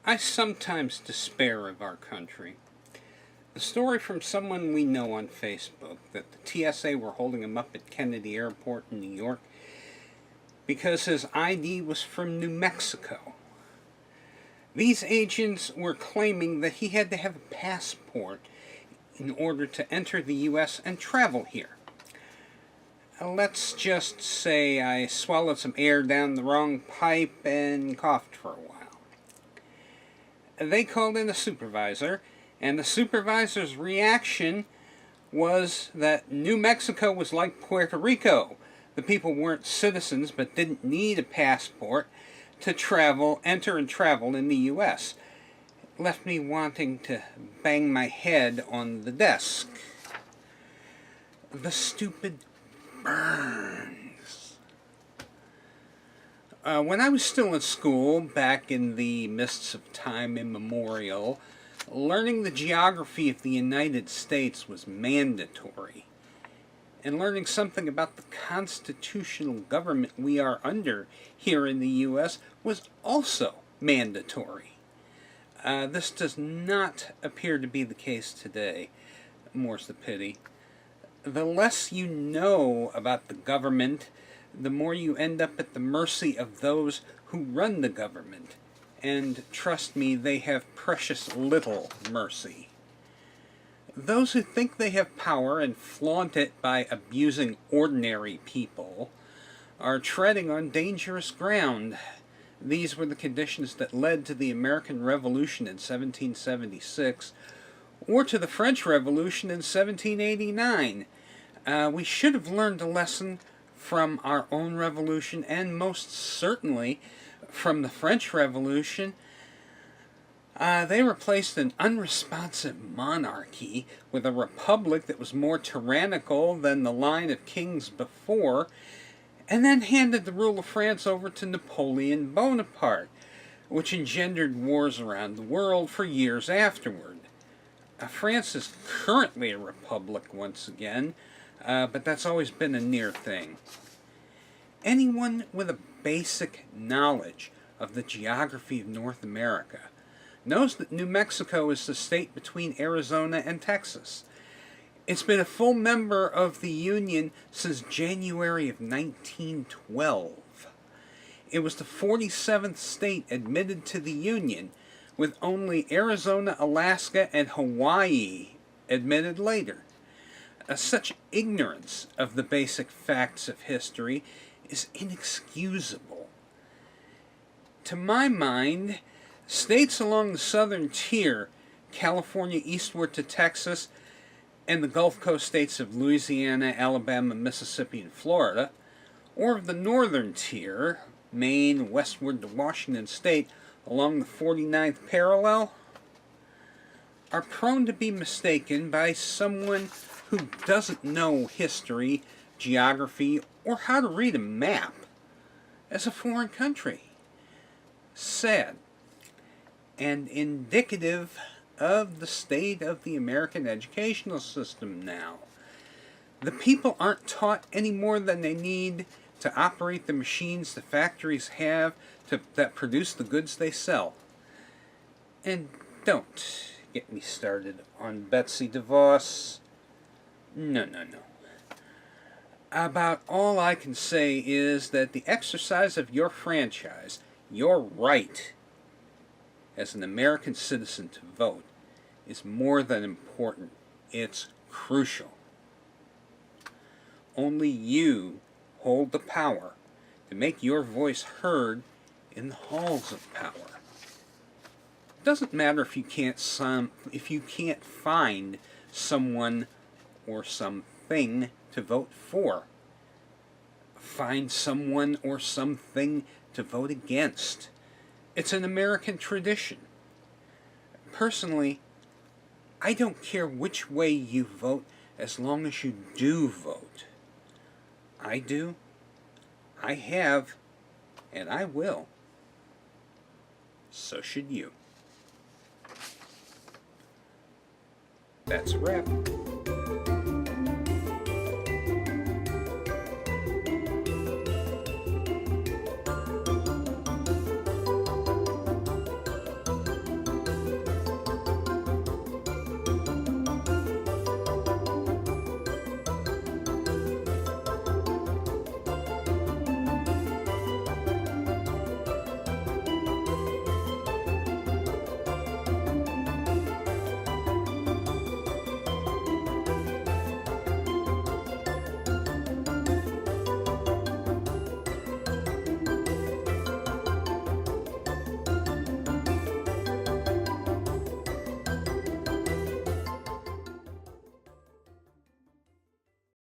I sometimes despair of our country. A story from someone we know on Facebook that the TSA were holding him up at Kennedy Airport in New York because his ID was from New Mexico. These agents were claiming that he had to have a passport in order to enter the U.S. and travel here. Let's just say I swallowed some air down the wrong pipe and coughed for a while. They called in a supervisor, and the supervisor's reaction was that New Mexico was like Puerto Rico. The people weren't citizens but didn't need a passport to enter and travel in the U.S. It left me wanting to bang my head on the desk. The stupid burns. When I was still in school, back in the mists of time immemorial, learning the geography of the United States was mandatory. And learning something about the constitutional government we are under here in the U.S. was also mandatory. This does not appear to be the case today. More's the pity. The less you know about the government, the more you end up at the mercy of those who run the government. And trust me, they have precious little mercy. Those who think they have power and flaunt it by abusing ordinary people are treading on dangerous ground. These were the conditions that led to the American Revolution in 1776, or to the French Revolution in 1789. We should have learned a lesson from our own revolution, and most certainly from the French Revolution. They replaced an unresponsive monarchy with a republic that was more tyrannical than the line of kings before, and then handed the rule of France over to Napoleon Bonaparte, which engendered wars around the world for years afterward. France is currently a republic once again, but that's always been a near thing. Anyone with a basic knowledge of the geography of North America knows that New Mexico is the state between Arizona and Texas. It's been a full member of the Union since January of 1912. It was the 47th state admitted to the Union, with only Arizona, Alaska, and Hawaii admitted later. Such ignorance of the basic facts of history is inexcusable. To my mind, states along the southern tier, California eastward to Texas, and the Gulf Coast states of Louisiana, Alabama, Mississippi, and Florida, or of the northern tier, Maine, westward to Washington State, along the 49th parallel, are prone to be mistaken by someone who doesn't know history, geography, or how to read a map as a foreign country. Sad, and indicative of the state of the American educational system now. The people aren't taught any more than they need to operate the machines the factories have that produce the goods they sell. And don't get me started on Betsy DeVos. No. About all I can say is that the exercise of your franchise, your right as an American citizen to vote, is more than important. It's crucial. Only you hold the power to make your voice heard in the halls of power. It doesn't matter if you can't find someone or something to vote for. Find someone or something to vote against. It's an American tradition. Personally, I don't care which way you vote as long as you do vote. I do, I have, and I will. So should you. That's a wrap.